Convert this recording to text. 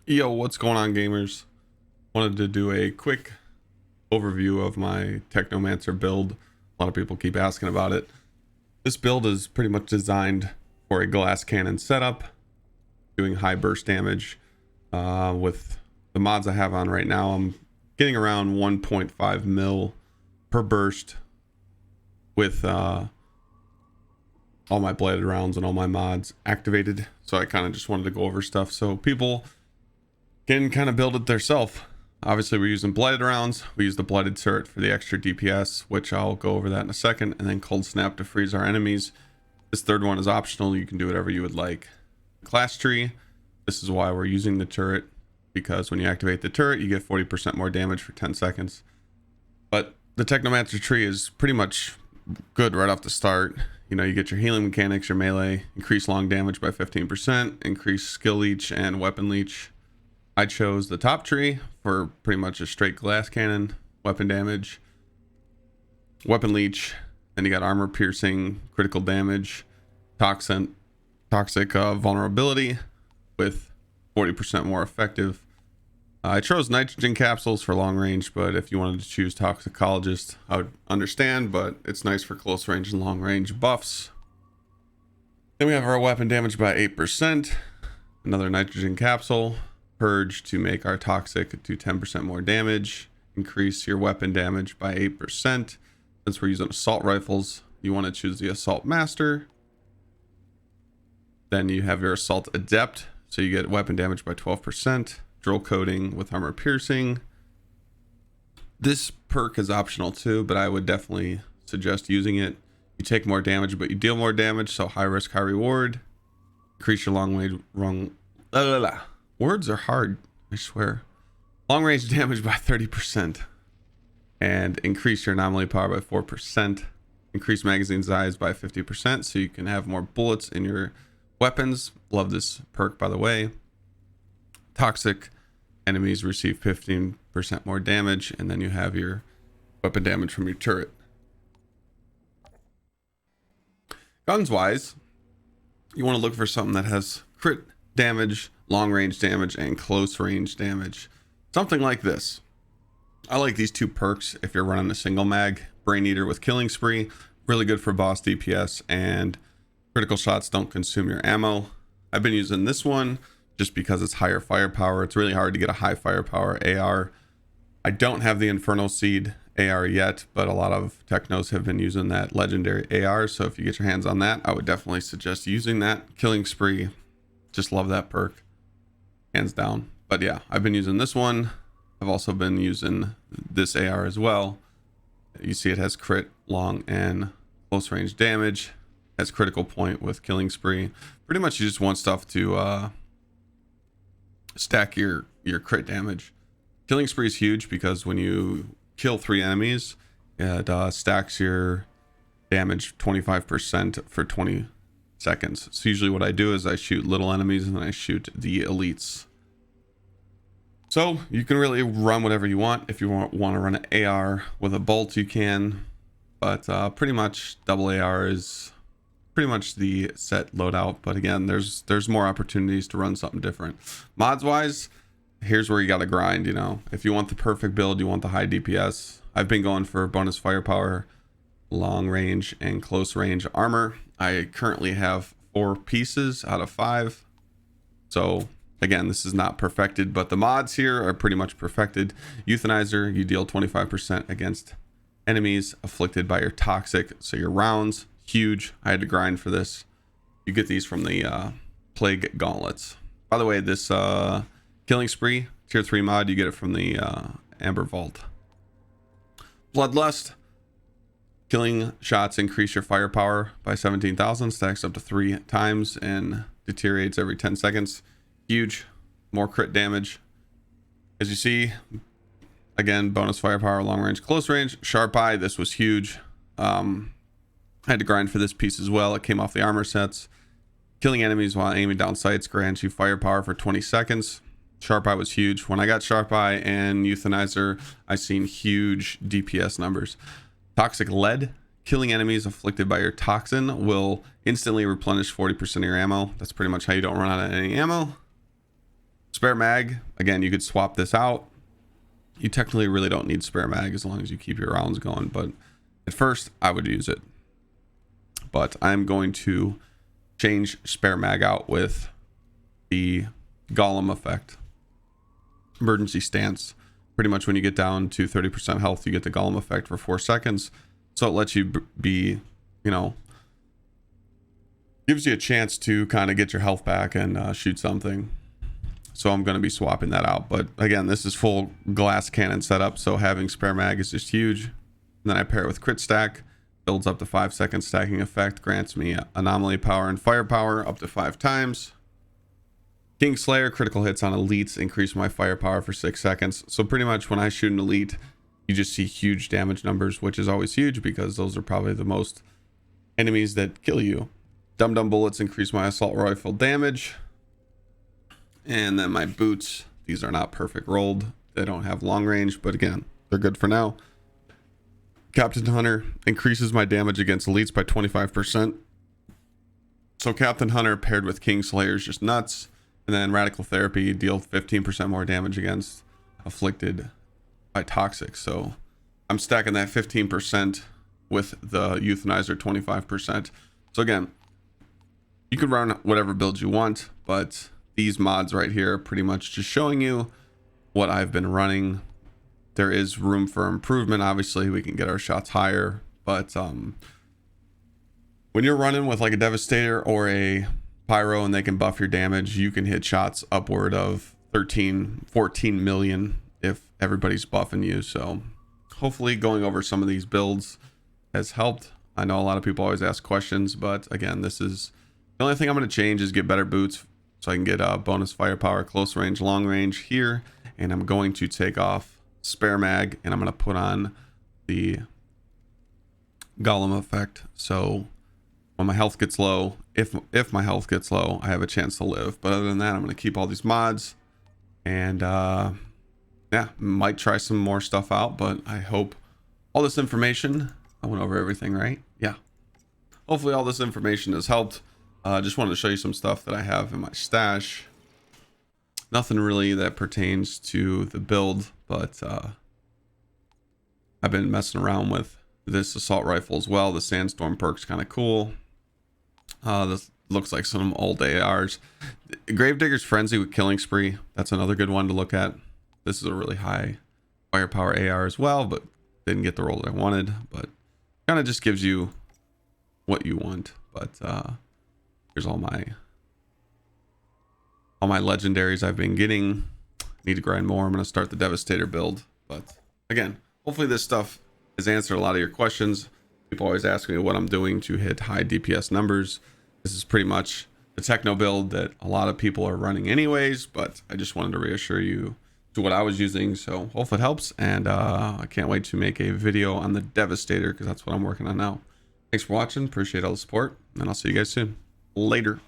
Yo, what's going on, gamers? Wanted to do a quick overview of my Technomancer build. A lot of people keep asking about it. This build is pretty much designed for a glass cannon setup, doing high burst damage. With the mods I have on right now, I'm getting around 1.5 mil per burst with all my bladed rounds and all my mods activated. So I kind of just wanted to go over stuff so people can kind of build it themselves. Obviously, we're using blighted rounds. We use the blighted turret for the extra DPS, which I'll go over that in a second, and then cold snap to freeze our enemies. This third one is optional. You can do whatever you would like. Class tree. This is why we're using the turret, because when you activate the turret, you get 40% more damage for 10 seconds. But the Technomancer tree is pretty much good right off the start. You know, you get your healing mechanics, your melee, increase long damage by 15%, increase skill leech and weapon leech. I chose the top tree for pretty much a straight glass cannon, weapon damage, weapon leech, then you got armor piercing, critical damage, toxic vulnerability with 40% more effective. I chose nitrogen capsules for long range, but if you wanted to choose toxicologist, I would understand, but it's nice for close range and long range buffs. Then we have our weapon damage by 8%, another nitrogen capsule. Purge to make our toxic do 10% more damage, increase your weapon damage by 8%. Since we're using assault rifles, you want to choose the assault master. Then you have your assault adept, so you get weapon damage by 12%. Drill coating with armor piercing. This perk is optional too, but I would definitely suggest using it. You take more damage, but you deal more damage, so high risk, high reward. Increase your words are hard, I swear. Long range damage by 30%. And increase your anomaly power by 4%. Increase magazine size by 50%, so you can have more bullets in your weapons. Love this perk, by the way. Toxic enemies receive 15% more damage, and then you have your weapon damage from your turret. Guns wise, you want to look for something that has crit damage, long range damage, and close range damage. Something like this. I like these two perks if you're running a single mag. Brain Eater with Killing Spree, really good for boss DPS, and critical shots don't consume your ammo. I've been using this one just because it's higher firepower. It's really hard to get a high firepower AR. I don't have the Inferno Seed AR yet, but a lot of technos have been using that legendary AR, so if you get your hands on that, I would definitely suggest using that. Killing Spree, just love that perk, hands down. But yeah, I've been using this one. I've also been using this AR as well. You see it has crit, long, and close range damage. Has critical point with Killing Spree. Pretty much you just want stuff to stack your crit damage. Killing Spree is huge because when you kill 3 enemies, it stacks your damage 25% for 20 seconds. So usually what I do is I shoot little enemies and then I shoot the elites. So you can really run whatever you want. If you want to run an AR with a bolt, you can, but pretty much double AR is pretty much the set loadout. But again, there's more opportunities to run something different. Mods wise, here's where you got to grind. You know, if you want the perfect build, you want the high DPS. I've been going for bonus firepower, long range, and close range armor. I currently have 4 pieces out of 5. So again, this is not perfected, but the mods here are pretty much perfected. Euthanizer, you deal 25% against enemies afflicted by your toxic. So your rounds, huge. I had to grind for this. You get these from the plague gauntlets. By the way, this Killing Spree tier 3 mod, you get it from the Amber Vault. Bloodlust. Killing shots increase your firepower by 17,000, stacks up to 3 times, and deteriorates every 10 seconds. Huge. More crit damage. As you see, again, bonus firepower, long range, close range. Sharp Eye, this was huge. I had to grind for this piece as well. It came off the armor sets. Killing enemies while aiming down sights grants you firepower for 20 seconds. Sharp Eye was huge. When I got Sharp Eye and Euthanizer, I seen huge DPS numbers. Toxic Lead. Killing enemies afflicted by your toxin will instantly replenish 40% of your ammo. That's pretty much how you don't run out of any ammo. Spare mag, again, you could swap this out. You technically really don't need spare mag as long as you keep your rounds going, but at first I would use it. But I'm going to change spare mag out with the golem effect. Emergency stance. Pretty much when you get down to 30% health, you get the golem effect for 4 seconds. So it lets you be, you know, gives you a chance to kind of get your health back and shoot something. So I'm going to be swapping that out. But again, this is full glass cannon setup, so having spare mag is just huge. And then I pair it with crit stack, builds up to 5 second stacking effect, grants me anomaly power and firepower up to 5 times. Kingslayer, critical hits on elites increase my firepower for 6 seconds. So pretty much when I shoot an elite, you just see huge damage numbers, which is always huge because those are probably the most enemies that kill you. Dum Dum bullets increase my assault rifle damage. And then my boots, these are not perfect rolled. They don't have long range, but again, they're good for now. Captain Hunter increases my damage against elites by 25%. So Captain Hunter paired with Kingslayer is just nuts. And then Radical Therapy deals 15% more damage against afflicted by toxic. So I'm stacking that 15% with the Euthanizer 25%. So again, you could run whatever build you want, but these mods right here are pretty much just showing you what I've been running. There is room for improvement. Obviously, we can get our shots higher, but when you're running with like a Devastator or a Pyro and they can buff your damage, you can hit shots upward of 13, 14 million if everybody's buffing you. So hopefully going over some of these builds has helped. I know a lot of people always ask questions, but again, this is the only thing I'm going to change is get better boots so I can get bonus firepower, close range, long range here. And I'm going to take off spare mag and I'm going to put on the golem effect. So when my health gets low, if my health gets low, I have a chance to live. But other than that, I'm going to keep all these mods and yeah, might try some more stuff out, but I hope all this information, I went over everything, right? Yeah. Hopefully all this information has helped. Just wanted to show you some stuff that I have in my stash. Nothing really that pertains to the build, but I've been messing around with this assault rifle as well. The Sandstorm perk's kind of cool. This looks like some old ARs. Gravedigger's Frenzy with Killing Spree. That's another good one to look at. This is a really high firepower AR as well, but didn't get the roll that I wanted. But kind of just gives you what you want. But here's all my legendaries I've been getting. Need to grind more. I'm going to start the Devastator build. But again, hopefully this stuff has answered a lot of your questions. People always ask me what I'm doing to hit high DPS numbers. This is pretty much the Techno build that a lot of people are running anyways, but I just wanted to reassure you to what I was using. So hopefully it helps. And I can't wait to make a video on the Devastator because that's what I'm working on now. Thanks for watching. Appreciate all the support, and I'll see you guys soon. Later.